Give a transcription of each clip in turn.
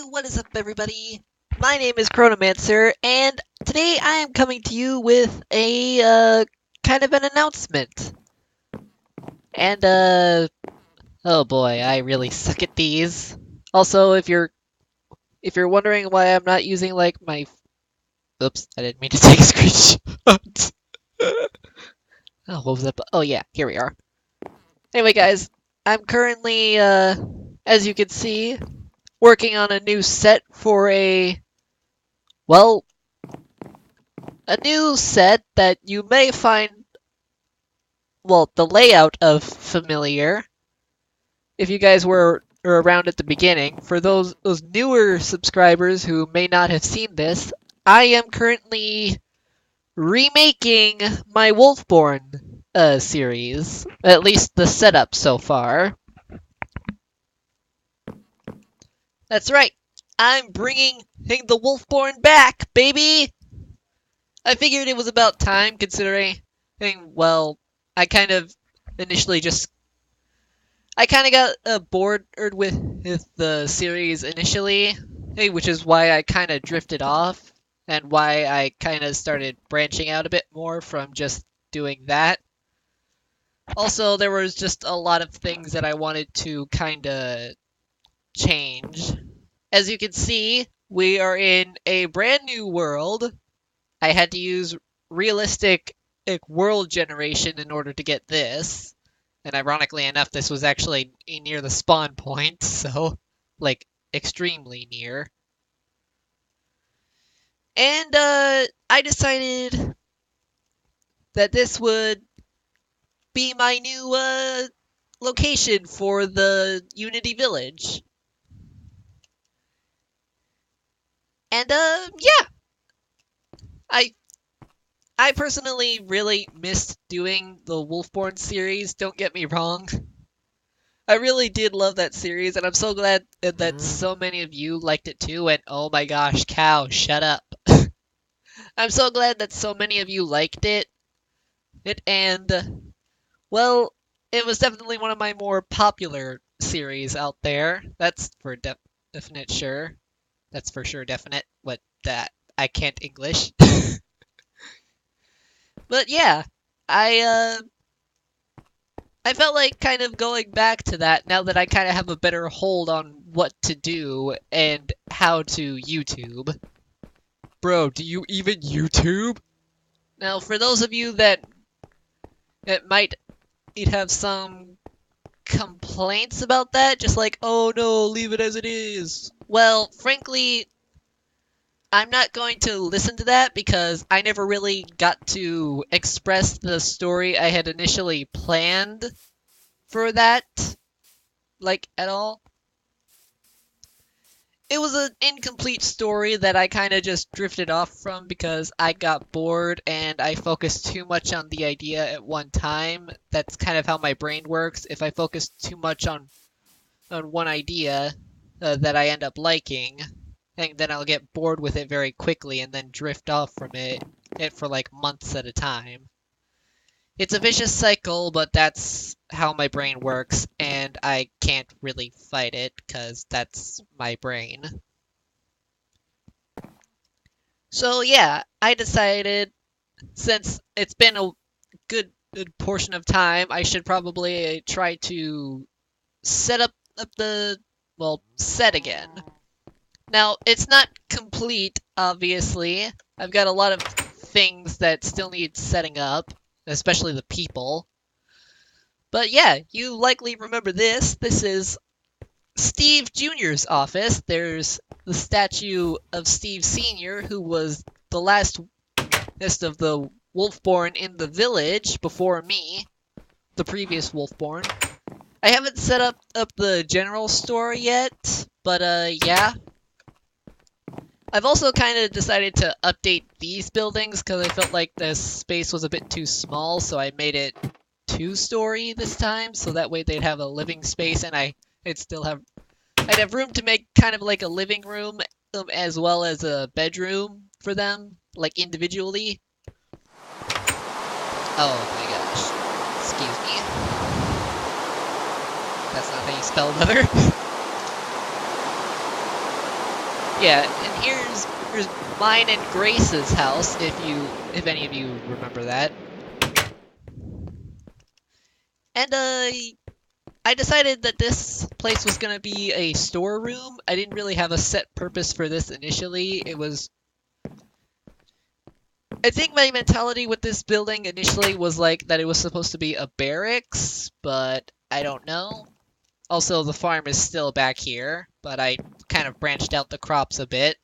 what is up everybody? My name is Chronomancer, and today I am coming to you with a kind of an announcement. And oh boy, I really suck at these. Also, if you're wondering why I'm not using like my oops, I didn't mean to take a screenshot. Oh, what was that? Oh yeah, here we are. Anyway, guys, I'm currently as you can see, working on a new set for well, a new set that you may find, well, the layout of familiar if you guys were around at the beginning. For those newer subscribers who may not have seen this, I am currently remaking my Wolfborn series, at least the setup so far. That's right, I'm bringing the Wolfborn back, baby! I figured it was about time, considering, well, I kind of initially just... I kind of got bored with the series initially, which is why I kind of drifted off, and why I kind of started branching out a bit more from just doing that. Also, there was just a lot of things that I wanted to kind of change. As you can see, we are in a brand new world. I had to use realistic world generation in order to get this. And ironically enough, this was actually near the spawn point, so, like, extremely near. And, I decided that this would be my new, location for the Unity Village. And, yeah! I personally really missed doing the Wolfborn series, don't get me wrong. I really did love that series, and I'm so glad that so many of you liked it too, and oh my gosh, cow, shut up. I'm so glad that so many of you liked it. Well, it was definitely one of my more popular series out there. That's for definite sure. That's for sure definite. What that? I can't English. But yeah, I felt like kind of going back to that now that I kind of have a better hold on what to do and how to YouTube. Bro, do you even YouTube? Now, for those of you that might have some complaints about that, just like, oh no, leave it as it is. Well, frankly, I'm not going to listen to that because I never really got to express the story I had initially planned for that, like, at all. It was an incomplete story that I kind of just drifted off from because I got bored and I focused too much on the idea at one time. That's kind of how my brain works. If I focus too much on one idea that I end up liking, and then I'll get bored with it very quickly and then drift off from it for like months at a time. It's a vicious cycle, but that's how my brain works, and I can't really fight it because that's my brain. So yeah, I decided, since it's been a good portion of time, I should probably try to set up the, well, set again. Now, it's not complete, obviously. I've got a lot of things that still need setting up, especially the people. But yeah, you likely remember this. This is Steve Jr.'s office. There's the statue of Steve Sr., who was the last of the Wolfborn in the village before me, the previous Wolfborn. I haven't set up the general store yet, but yeah. I've also kind of decided to update these buildings because I felt like the space was a bit too small, so I made it 2-story this time, so that way they'd have a living space and I'd have room to make kind of like a living room as well as a bedroom for them, like individually. Oh my gosh. Excuse me. That's not how you spell mother. Yeah, and here's mine and Grace's house, if any of you remember that. And I decided that this place was gonna be a storeroom. I didn't really have a set purpose for this initially. I think my mentality with this building initially was like that it was supposed to be a barracks, but I don't know. Also, the farm is still back here, but I kind of branched out the crops a bit.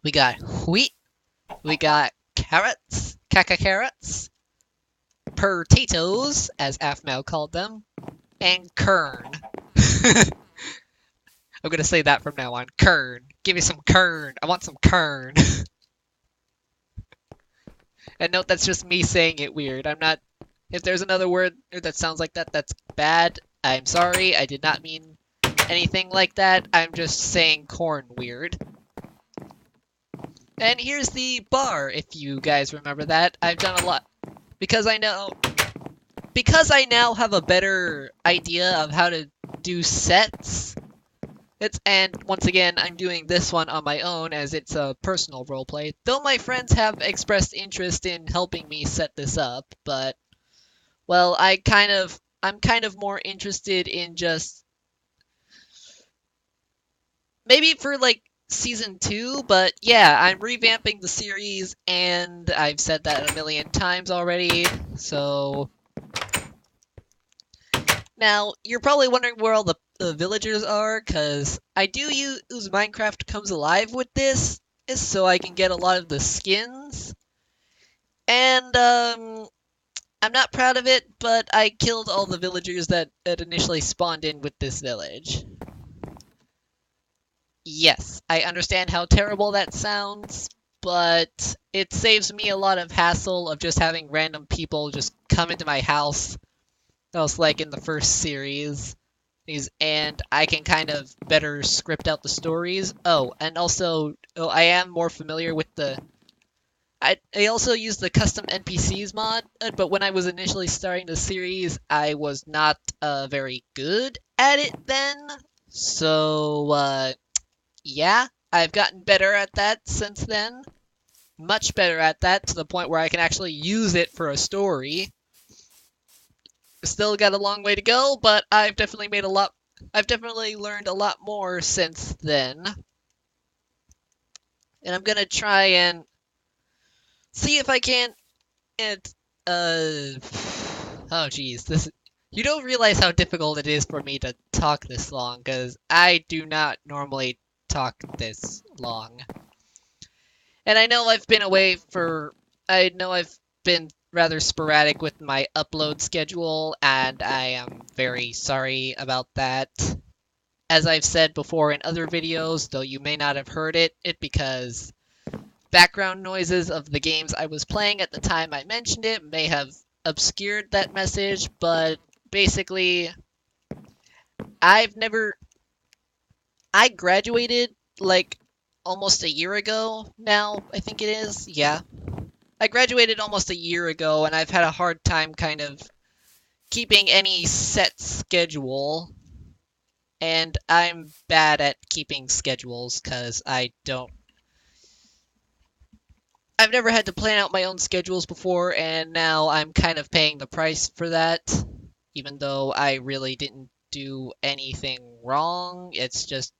We got wheat, we got carrots, carrots, potatoes, as Afmel called them, and kern. I'm gonna say that from now on. Kern. Give me some kern. I want some kern. And note that's just me saying it weird. I'm not. If there's another word that sounds like that, that's bad. I'm sorry. I did not mean anything like that. I'm just saying corn weird. And here's the bar, if you guys remember that. I've done a lot. Because I now have a better idea of how to do sets. And once again, I'm doing this one on my own as it's a personal roleplay. Though my friends have expressed interest in helping me set this up, but well, I'm kind of more interested in just maybe for like season 2, but yeah, I'm revamping the series and I've said that a million times already. So now you're probably wondering where all the villagers are, because I do use Minecraft Comes Alive with this, is so I can get a lot of the skins. And I'm not proud of it, but I killed all the villagers that had initially spawned in with this village. Yes, I understand how terrible that sounds, but it saves me a lot of hassle of just having random people just come into my house. That was like in the first series. And I can kind of better script out the stories. Oh, and also, I am more familiar with I also use the custom NPCs mod, but when I was initially starting the series, I was not very good at it then. So, yeah, I've gotten better at that since then. Much better at that, to the point where I can actually use it for a story. Still got a long way to go, but I've definitely learned a lot more since then. And I'm gonna try and see if I can oh geez, you don't realize how difficult it is for me to talk this long, because I do not normally talk this long. And I know I've been rather sporadic with my upload schedule, and I am very sorry about that. As I've said before in other videos, though you may not have heard it because background noises of the games I was playing at the time I mentioned it may have obscured that message, but basically, I graduated like almost a year ago now, I think it is, yeah. I graduated almost a year ago, and I've had a hard time kind of keeping any set schedule. And I'm bad at keeping schedules, because I've never had to plan out my own schedules before, and now I'm kind of paying the price for that. Even though I really didn't do anything wrong, it's just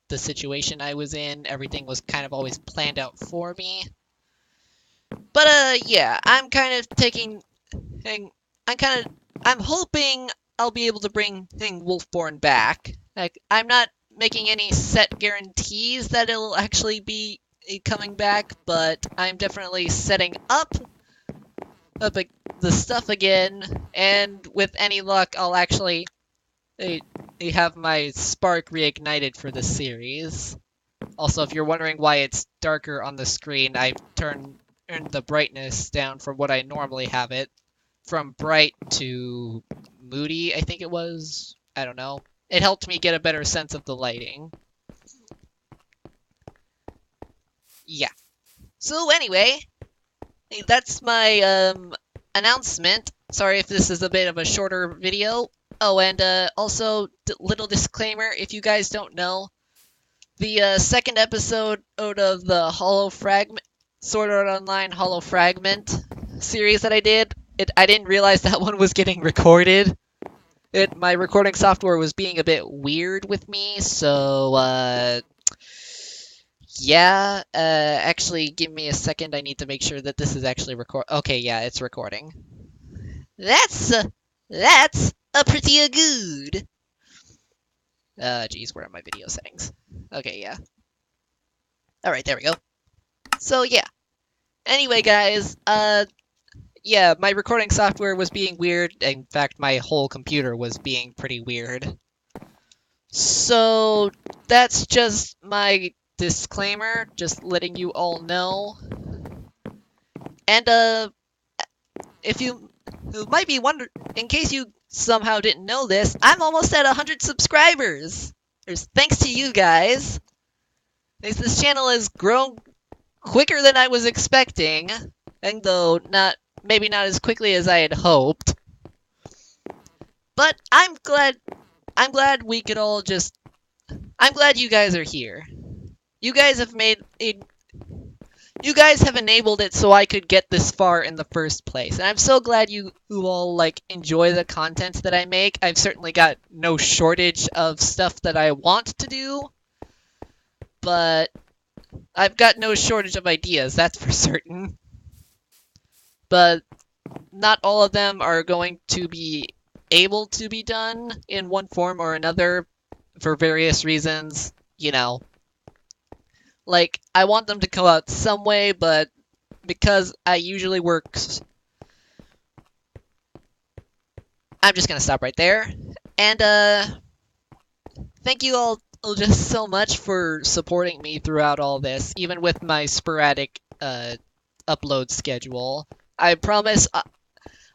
the situation I was in. Everything was kind of always planned out for me. But yeah, I'm hoping I'll be able to bring Wolfborn back. Like, I'm not making any set guarantees that it'll actually be coming back, but I'm definitely setting up the stuff again, and with any luck, I'll actually have my spark reignited for the series. Also, if you're wondering why it's darker on the screen, I turned the brightness down from what I normally have it. From bright to moody, I think it was. I don't know. It helped me get a better sense of the lighting. Yeah. So anyway, that's my announcement. Sorry if this is a bit of a shorter video. Oh, and also, little disclaimer, if you guys don't know, the second episode of the Hollow Fragment, Sword Art Online Hollow Fragment series that I did. I didn't realize that one was getting recorded. My recording software was being a bit weird with me, so yeah. Actually, give me a second. I need to make sure that this is actually Okay, yeah, it's recording. That's a pretty good. Geez, where are my video settings? Okay, yeah. All right, there we go. So yeah. Anyway, guys, yeah, my recording software was being weird. In fact, my whole computer was being pretty weird. So that's just my disclaimer, just letting you all know. And if you might be wondering, in case you somehow didn't know this, I'm almost at 100 subscribers. Thanks to you guys. This channel has grown quicker than I was expecting, and though maybe not as quickly as I had hoped. But I'm glad we could all just. I'm glad you guys are here. You guys have made it. You guys have enabled it so I could get this far in the first place, and I'm so glad you all like enjoy the content that I make. I've certainly got no shortage of stuff that I want to do, but I've got no shortage of ideas, that's for certain. But not all of them are going to be able to be done in one form or another for various reasons, you know. Like, I want them to come out some way, but because I usually work... I'm just gonna stop right there. And, thank you all just so much for supporting me throughout all this, even with my sporadic, upload schedule. I promise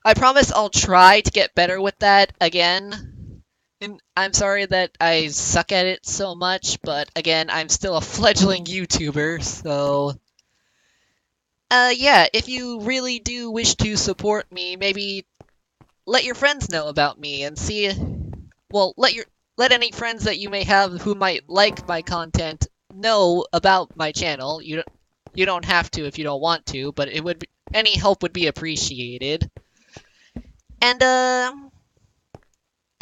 I'll try to get better with that again. And I'm sorry that I suck at it so much, but again, I'm still a fledgling YouTuber, so... yeah, if you really do wish to support me, maybe let your friends know about me and see... Well, let any friends that you may have who might like my content know about my channel. You don't have to if you don't want to, but it would be, any help would be appreciated. And,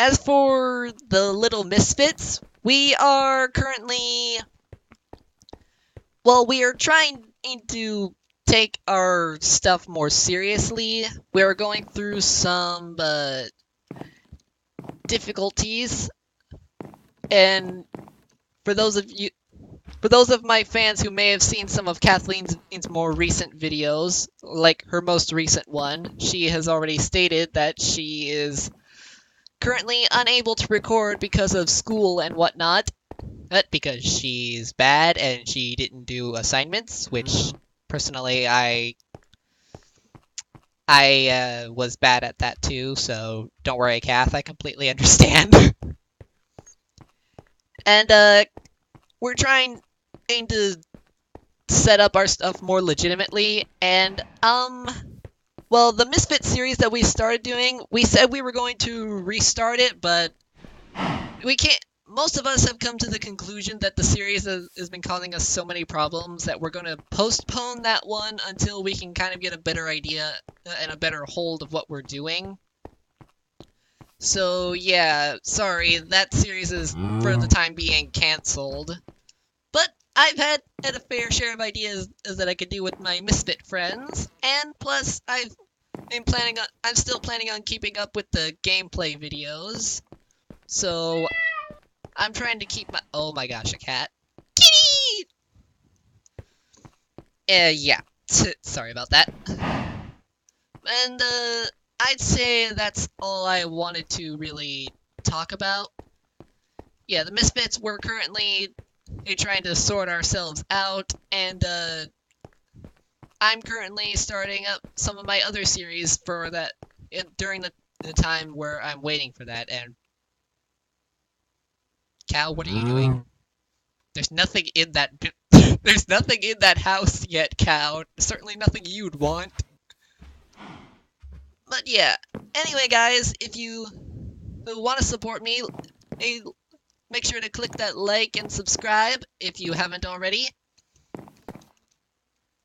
as for the Little Misfits, we are currently... Well, we are trying to take our stuff more seriously. We are going through some, difficulties. And for those of my fans who may have seen some of Kathleen's more recent videos, like her most recent one, she has already stated that she is currently unable to record because of school and whatnot. But because she's bad and she didn't do assignments, which personally I was bad at that too, so don't worry, Kath, I completely understand. And we're trying to set up our stuff more legitimately, and well, the Misfit series that we started doing, we said we were going to restart it, but we can't. Most of us have come to the conclusion that the series has been causing us so many problems that we're going to postpone that one until we can kind of get a better idea and a better hold of what we're doing. So yeah, sorry, that series is for the time being cancelled. But I've had a fair share of ideas that I could do with my Misfit friends, and plus I'm still planning on keeping up with the gameplay videos. So I'm trying to keep my... Oh my gosh, a cat. Kitty! Yeah. Sorry about that. And, I'd say that's all I wanted to really talk about. Yeah, the Misfits, we're currently trying to sort ourselves out, and, I'm currently starting up some of my other series for that during the time where I'm waiting for that, and... Cow, what are you doing? There's nothing in that... There's nothing in that house yet, Cow. Certainly nothing you'd want. But yeah. Anyway, guys, if you want to support me, Make sure to click that like and subscribe if you haven't already.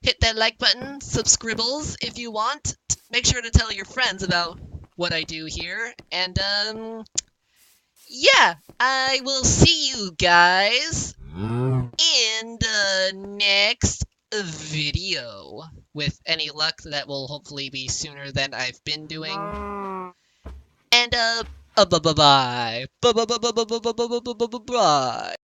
Hit that like button, subscribbles if you want. Make sure to tell your friends about what I do here. And, yeah, I will see you guys in the next video. With any luck, that will hopefully be sooner than I've been doing. And, bye-bye. Bye-bye.